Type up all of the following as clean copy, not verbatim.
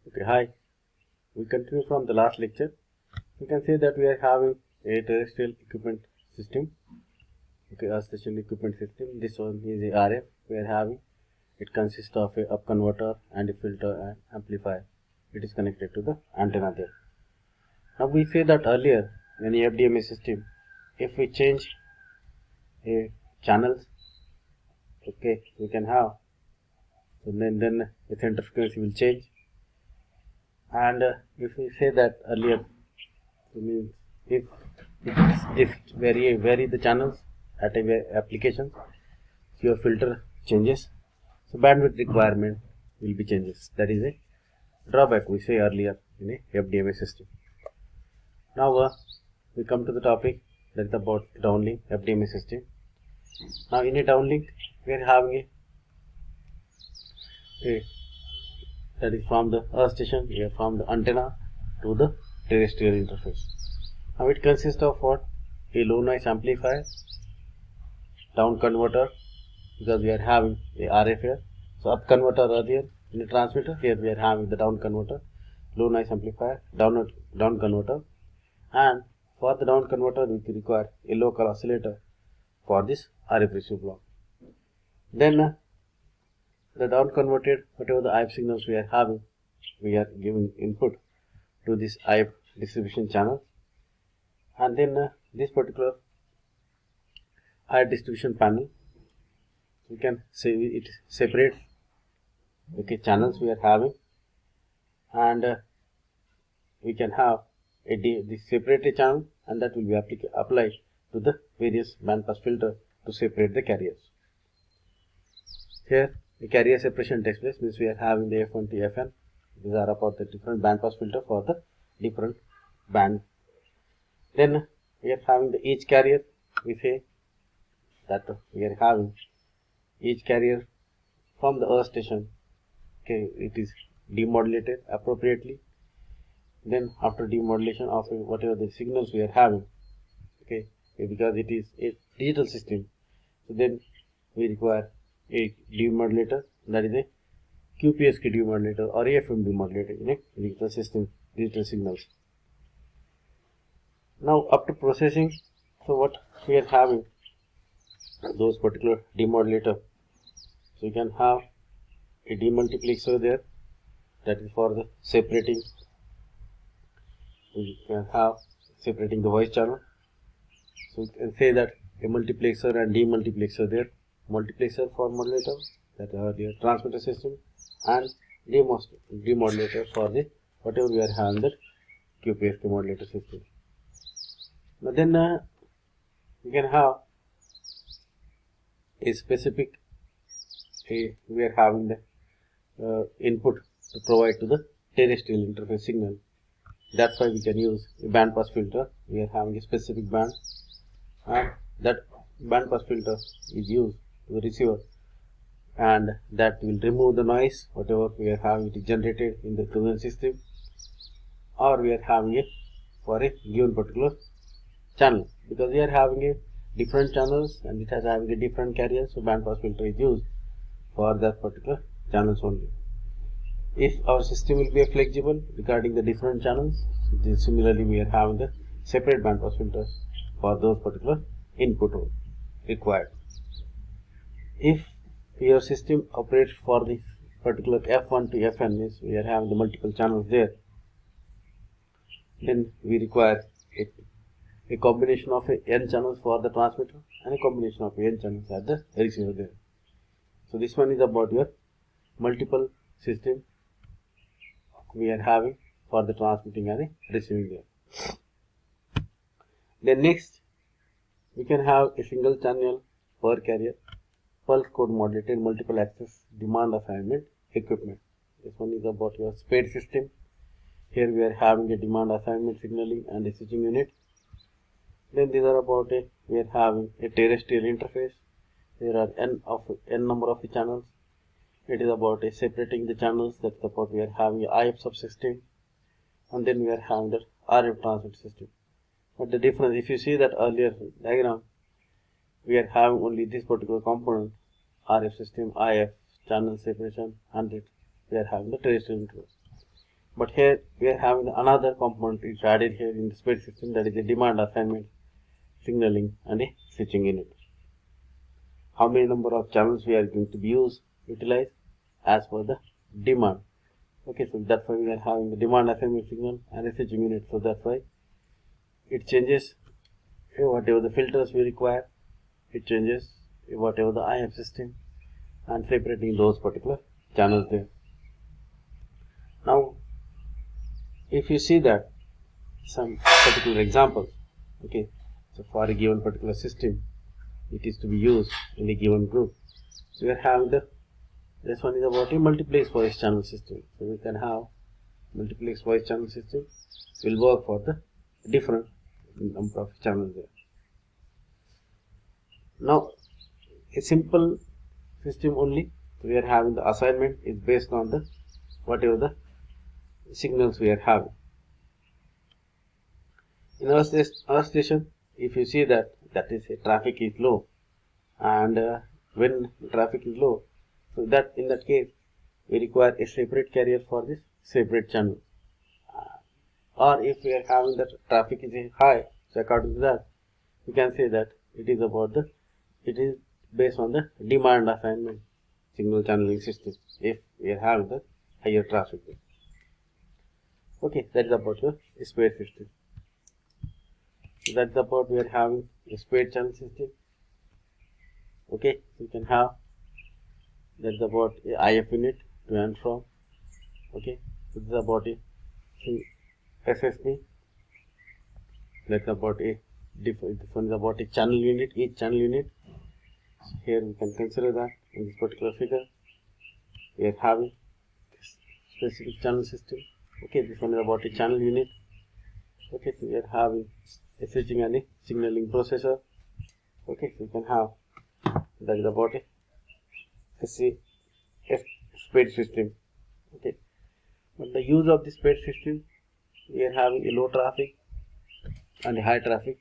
Okay, hi. We continue from the last lecture. You can say that we are having a terrestrial equipment system. Okay, a terrestrial equipment system. This one is a RF we are having. It consists of a up converter and a filter and amplifier. It is connected to the antenna there. Now we say that earlier in the FDMA system, if we change a channels, okay, we can have. So then its center frequency will change. And if we say that earlier, it means if vary the channels at a application, your filter changes, so bandwidth requirement will be changes. That is a drawback we say earlier in a FDMA system. Now we come to the topic that is about downlink FDMA system. Now in a downlink we are having a that is from the earth station, we are from the antenna to the terrestrial interface. Now it consists of what? A low noise amplifier, down converter, because we are having a RF here. So up converter earlier in the transmitter, here we are having the down converter, low noise amplifier, down converter, and for the down converter we require a local oscillator for this RF receive block. Then the down converted whatever the IF signals we are having, we are giving input to this IF distribution channel, and then this particular IF distribution panel, we can say it separates channels we are having, and we can have the separated channel, and that will be applied to the various bandpass filter to separate the carriers. Here the carrier separation takes place, means we are having the F1 to Fn. These are about the different bandpass filter for the different band. Then we are having the each carrier, we say that we are having each carrier from the earth station, okay, it is demodulated appropriately. Then after demodulation of whatever the signals we are having, okay, because it is a digital system, so then we require a demodulator, that is a QPSK demodulator or AFM demodulator in a digital system, digital signals. Now after processing, so what we are having, those particular demodulator, so you can have a demultiplexer there, that is for the separating. We can have separating the voice channel, so you can say that a multiplexer and demultiplexer there. Multiplexer for modulator, that are the transmitter system, and demodulator for the whatever we are having the QPSK modulator system. Now then we can have a specific we are having the input to provide to the terrestrial interface signal. That's why we can use a band pass filter. We are having a specific band, and that band pass filter is used to the receiver, and that will remove the noise whatever we are having it is generated in the equivalent system, or we are having it for a given particular channel, because we are having a different channels and it has having a different carrier, so band pass filter is used for that particular channels only. If our system will be flexible regarding the different channels, similarly we are having the separate band pass filters for those particular input required. If your system operates for the particular F1 to Fn, means we are having the multiple channels there, then we require a combination of n channels for the transmitter and a combination of n channels at the receiver there. So this one is about your multiple system we are having for the transmitting and receiving there. Then next we can have a single channel per carrier pulse code modulated multiple access demand assignment equipment. This one is about your SPADE system. Here we are having a demand assignment signaling and a switching unit. Then these are about we are having a terrestrial interface. There are n number of the channels. It is about separating the channels. That's about we are having a IF subsystem, and then we are having the RF transmit system. But the difference, if you see that earlier diagram, we are having only this particular component, RF system, IF, channel separation, and we are having the terrestrial interface. But here we are having another component is added here in the SPARE system, that is the demand assignment, signaling and a switching unit. How many number of channels we are going to be utilized as per the demand. Okay, so that's why we are having the demand assignment signal and a switching unit. So that's why it changes whatever the filters we require, it changes whatever the IF system, and separating those particular channels there. Now if you see that some particular examples, okay, so for a given particular system it is to be used in a given group. So we are having this one is about a multiplex voice channel system. So we can have multiplex voice channel system will work for the different number of channels there. Now a simple system only, so we are having the assignment is based on the whatever the signals we are having. In our station, if you see that is a traffic is low, and when traffic is low, so that in that case we require a separate carrier for this separate channel. Or if we are having that traffic is high, so according to that we can say that it is based on the demand assignment signal channeling system if we are having the higher traffic. Okay, that is about your SPARE system. So that's about we are having a SPARE channel system. Okay, so you can have that's about a IF unit to and from. Okay, so this is about a SSB. That's about a this one is about a channel unit, each channel unit. So here we can consider that in this particular figure we are having this specific channel system. Okay, this one is about a channel unit. Okay, so we are having a switching and a signaling processor. Okay, so you can have that is about a SPARE system. Okay, but the use of the SPARE system, we are having a low traffic and a high traffic.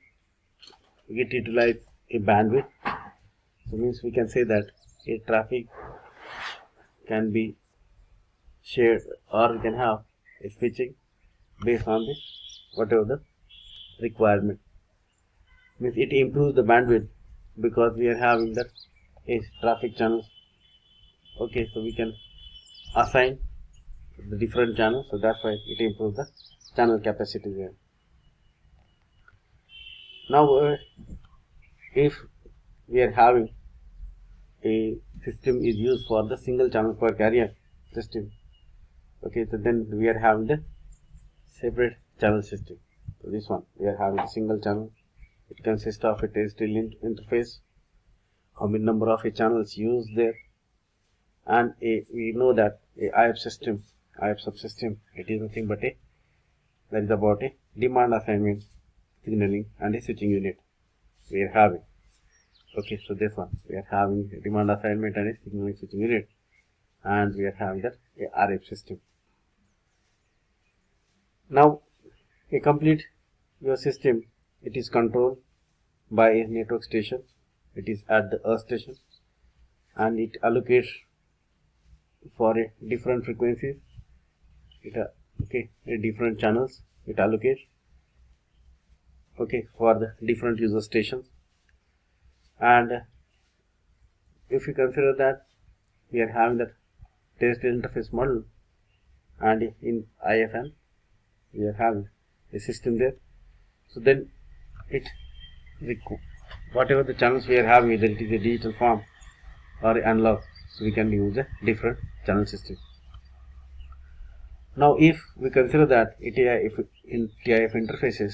We get utilize a bandwidth. So means we can say that a traffic can be shared, or we can have a switching based on this whatever the requirement. Means it improves the bandwidth because we are having that a traffic channels. Okay, so we can assign the different channels, so that's why it improves the channel capacity there. Now if we are having a system is used for the single channel per carrier system, okay, so then we are having the separate channel system. So this one we are having a single channel, it consists of a terrestrial interface, how many number of channels used there, and we know that a IF system, IF subsystem, it is nothing but that is about a demand assignment, signaling and a switching unit we are having. Okay, so this one we are having a demand assignment and a signaling switching unit, and we are having that a RF system. Now a complete your system, it is controlled by a network station, it is at the earth station, and it allocates for a different frequencies, okay, different channels it allocates, okay, for the different user stations. And if you consider that we are having that terrestrial interface model, and in IFN we are having a system there, so then it whatever the channels we are having, whether it is a digital form or analog, so we can use a different channel system. Now if we consider that if in TIF interfaces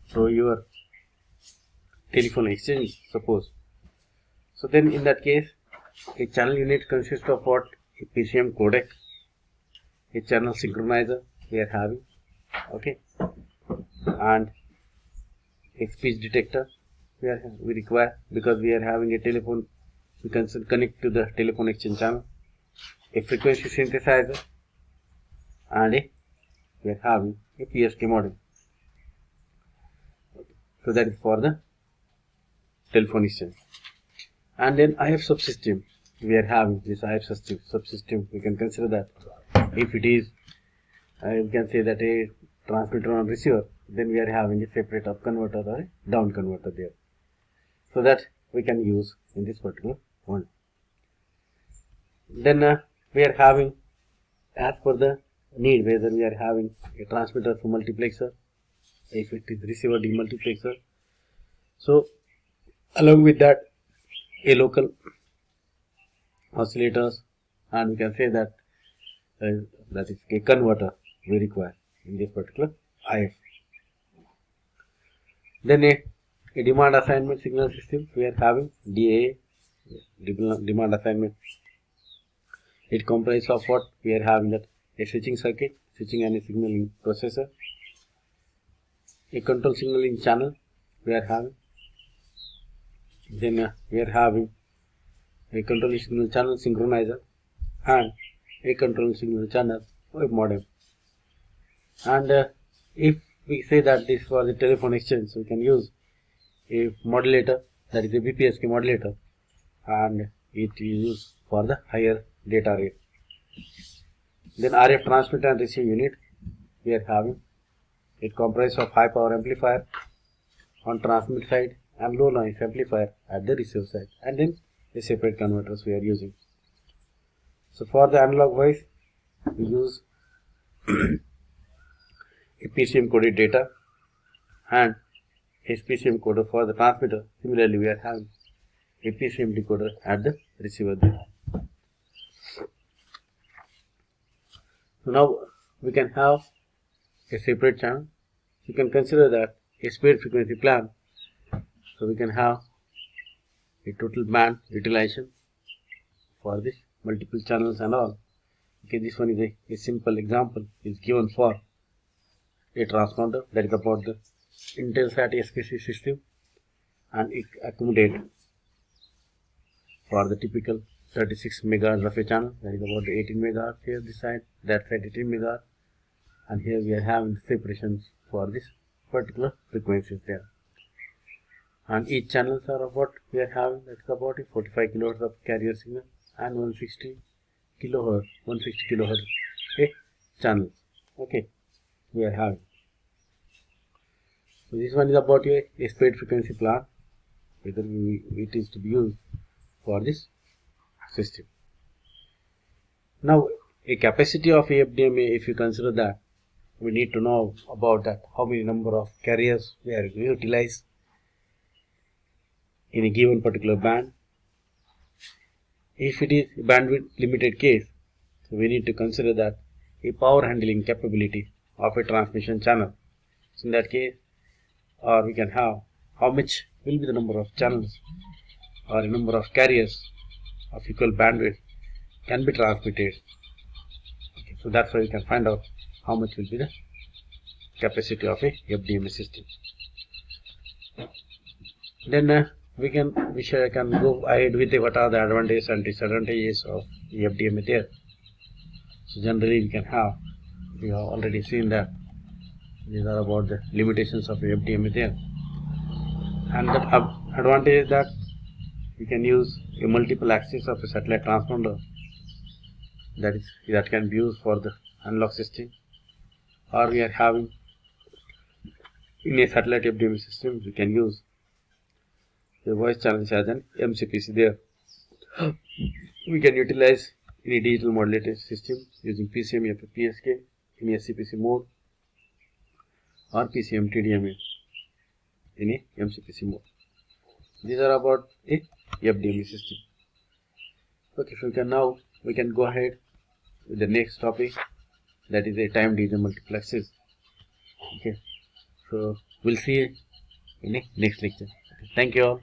through your telephone exchange, suppose, so then in that case a channel unit consists of what? A PCM codec, a channel synchronizer we are having, okay, and a speech detector we require because we are having a telephone, we can connect to the telephone exchange channel, a frequency synthesizer, and we are having a PSK modem. So that is for the telephone exchange. And then IF subsystem, we are having this IF subsystem, we can consider that if it is you can say that a transmitter and receiver, then we are having a separate up converter or a down converter there. So that we can use in this particular one. Then we are having, as per the need, whether we are having a transmitter for multiplexer, if it is receiver demultiplexer. So along with that, a local oscillators, and we can say that that is a converter we require in this particular IF. Then a demand assignment signal system, we are having DAA, demand assignment. It comprises of what we are having, that a switching circuit, switching and a signaling processor, a control signaling channel we are having. Then we are having a control signal channel synchronizer and a control signal channel web modem. And if we say that this was a telephone exchange, so we can use a modulator, that is a BPSK modulator, and it is used for the higher data rate. Then RF transmit and receive unit we are having. It comprises of high power amplifier on transmit side and low noise amplifier at the receive side, and then the separate converters we are using. So for the analog voice, we use a PCM coded data and SPCM coder for the transmitter. Similarly, we are having a PCM decoder at the receiver there. So now we can have a separate channel. You can consider that a spared frequency plan. So we can have a total band utilization for this multiple channels and all. Okay, this one is a simple example is given for a transponder, that is about the Intelsat SPC system, and it accommodate for the typical 36 megahertz of a channel, that is about the 18 megahertz here this side, that side 18 megahertz, and here we are having separations for this particular frequencies there. And each channels are of what we are having, that's about a 45 kilohertz of carrier signal and 160 kilohertz a channels. Okay, we are having. So this one is about a spared frequency plan, whether it is to be used for this system. Now a capacity of FDMA, if you consider that, we need to know about that how many number of carriers we are going to utilize in a given particular band. If it is a bandwidth limited case, so we need to consider that a power handling capability of a transmission channel. So in that case, or we can have how much will be the number of channels or a number of carriers of equal bandwidth can be transmitted. Okay, so that's why we can find out how much will be the capacity of a FDMA system. Then we can go ahead with what are the advantages and disadvantages of FDMA there. So generally we have already seen that these are about the limitations of FDMA there, and the advantage is that we can use a multiple axis of a satellite transponder, that can be used for the analog system, or we are having in a satellite FDMA system we can use the voice channel as an MCPC there. We can utilize in a digital modulated system using PCM PSK in SCPC mode or PCM TDMA in a MCPC mode. These are about a FDMA system. Okay, so we can go ahead with the next topic, that is a time division multiplexes. Okay, so we'll see in the next lecture. Okay, thank you all.